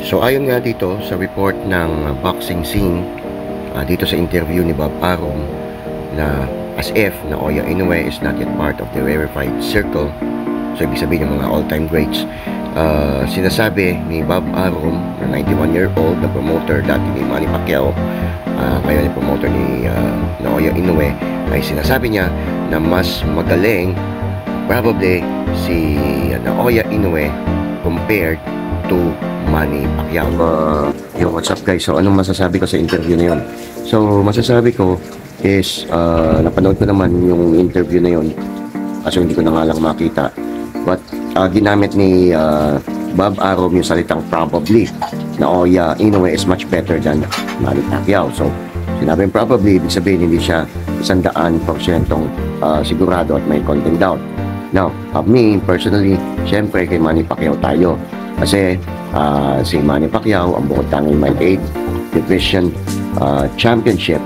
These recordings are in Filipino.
So ayon nga dito sa report ng boxing scene, dito sa interview ni Bob Arum, na as if Naoya Inoue is not yet part of the verified circle, so ibig sabihin ng mga all-time greats, sinasabi ni Bob Arum, na 91-year-old na promoter dati ni Manny Pacquiao, ngayon yung promoter ni Naoya Inoue, ay sinasabi niya na mas magaling probably si Naoya Inoue compared to Manny Pacquiao. Yo, what's up guys? So anong masasabi ko sa interview na yun? So masasabi ko is napanood ko naman yung interview na yun, kaso hindi ko na nga lang makita, but ginamit ni Bob Arum yung salitang probably. Naoya Inoue is much better than Manny Pacquiao. So sinabing probably, ibig sabihin hindi siya 100% sigurado at may konting doubt. Now, me personally, syempre kay Manny Pacquiao tayo. Kasi si Manny Pacquiao ang bukod tanging may 8 division championship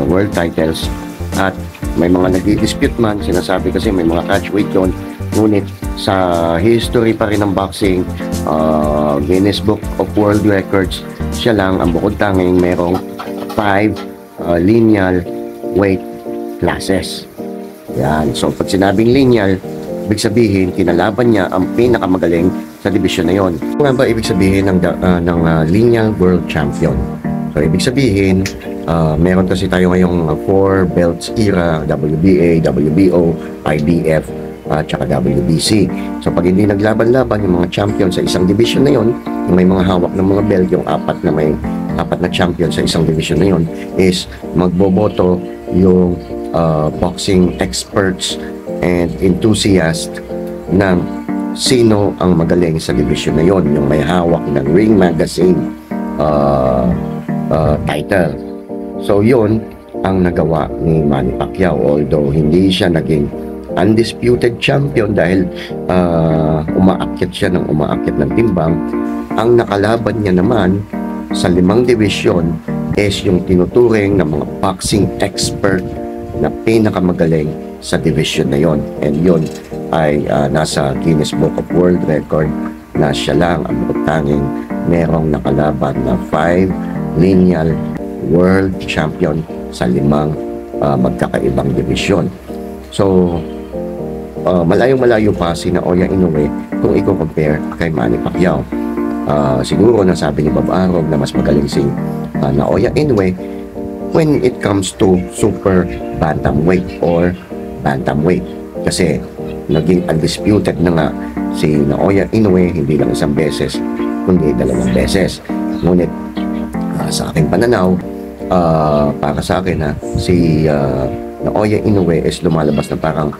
world titles, at may mga nagdi-dispute man, sinasabi kasi may mga catchweight yun, ngunit sa history pa rin ng boxing, Guinness Book of World Records, siya lang ang bukod tanging merong 5 lineal weight classes. Yan. So pag sinabing lineal, ibig sabihin kinalaban niya ang pinakamagaling sa division na yon. Ano nga ba ibig sabihin ng lineal world champion? So ibig sabihin, meron kasi tayo ngayong 4 belts era: WBA, WBO, IBF, at saka WBC. So pag hindi naglaban-laban yung mga champion sa isang division na yon, yung may mga hawak ng mga belt, yung apat na champion sa isang division na yon, is magboboto yung boxing experts and enthusiast ng sino ang magaling sa division na yon, yung may hawak ng Ring Magazine title. So yun ang nagawa ni Manny Pacquiao, although hindi siya naging undisputed champion dahil umaakyat siya ng timbang. Ang nakalaban niya naman sa 5 division is yung tinuturing ng mga boxing expert na pinakamagaling sa division na yon, and yon ay nasa Guinness Book of World Record na siya lang ang tanging merong nakalaban na 5 lineal world champion sa 5 magkakaibang division. So malayong-malayo pa si Naoya Inoue kung i-compare kay Manny Pacquiao. Siguro nasabi ni Bob Arum na mas magaling si Naoya Inoue when it comes to super bantamweight or bantamweight, kasi naging undisputed na nga si Naoya Inoue hindi lang isang beses kundi 2 beses. Ngunit sa aking pananaw, para sa akin si Naoya Inoue is lumalabas na parang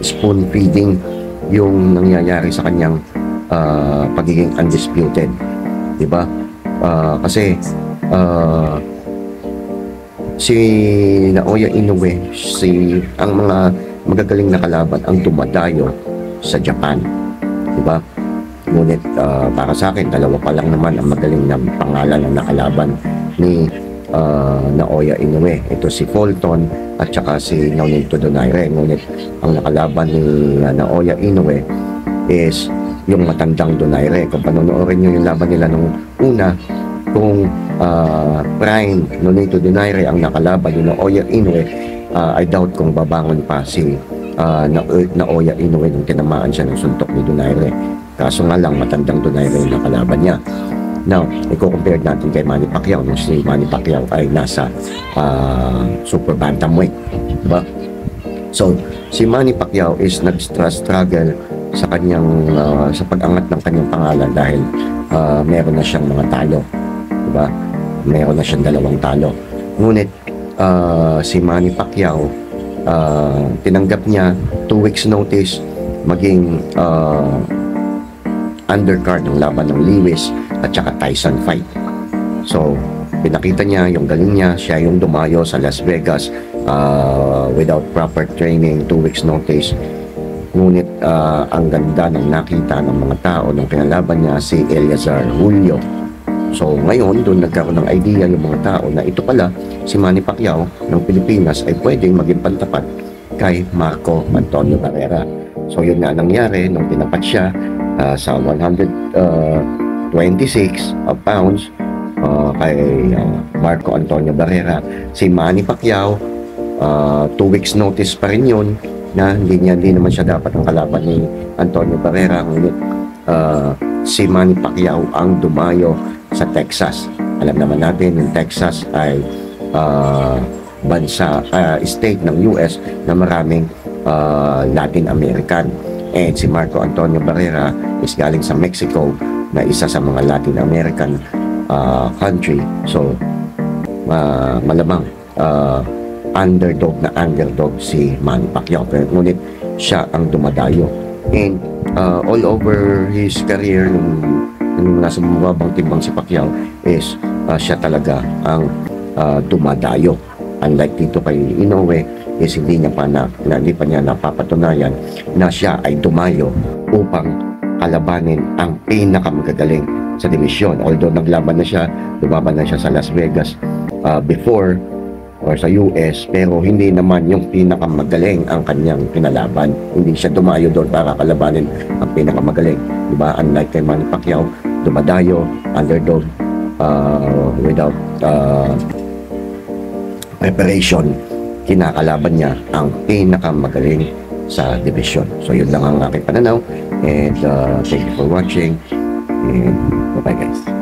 spoon feeding yung nangyayari sa kanyang pagiging undisputed, diba? Kasi si Naoya Inoue, ang mga magagaling na kalaban ang dumadayo sa Japan, diba? Ngunit para sa akin, 2 pa lang naman ang magaling na pangalan na nakalaban ni Naoya Inoue. Ito si Fulton at saka si Nonito Donaire. Ngunit ang nakalaban ni Naoya Inoue is yung matandang Donaire. Kung panonoorin nyo yung laban nila nung una, kung prime Nonito Donaire ang nakalaban ni Naoya Inoue, I doubt kung babangon pa si Naoya Inoue nung tinamaan siya ng suntok ni Donaire. Kaso nga lang, matandang Donaire yung nakalaban niya. Now, i-compare natin kay Manny Pacquiao nung si Manny Pacquiao ay nasa super bantamweight, diba? So si Manny Pacquiao is nag-struggle sa kanyang sa pag-angat ng kanyang pangalan dahil meron na siyang mga talo, diba? Meron na siyang 2 talo. Ngunit si Manny Pacquiao, tinanggap niya 2 weeks notice maging undercard ng laban ng Lewis at saka Tyson fight. So pinakita niya yung galing niya, siya yung dumayo sa Las Vegas without proper training, 2 weeks notice. Ngunit ang ganda ng nakita ng mga tao nung kinalaban niya si Eleazar Julio. So ngayon doon nagkaroon ng idea yung mga tao na ito pala si Manny Pacquiao ng Pilipinas ay pwedeng maging pantapat kay Marco Antonio Barrera. So yun nga nangyari nung tinapat siya sa 100 26 pounds kay Marco Antonio Barrera. Si Manny Pacquiao, 2 weeks notice pa rin yun na hindi naman siya dapat ang kalaban ni Antonio Barrera, ngunit si Manny Pacquiao ang dumayo sa Texas. Alam naman natin yung Texas ay state ng US na maraming Latin American, and si Marco Antonio Barrera is galing sa Mexico na isa sa mga Latin American country. So malamang underdog si Manny Pacquiao, pero ngunit siya ang dumadayo, and all over his career nung nasa mababang timbang si Pacquiao is siya talaga ang dumadayo. Unlike dito kay Inoue is hindi pa niya napapatunayan na siya ay dumayo upang kalabanin ang pinakamagagaling sa division. Although lumaban na siya sa Las Vegas before or sa US, pero hindi naman yung pinakamagaling ang kanyang kinalaban. Hindi siya dumayo doon para kalabanin ang pinakamagaling, diba? Unlike kay Manny Pacquiao, dumadayo, underdog, without preparation, kinakalaban niya ang pinakamagaling sa division. So yun lang ang aking pananaw, and thank you for watching, and bye bye guys.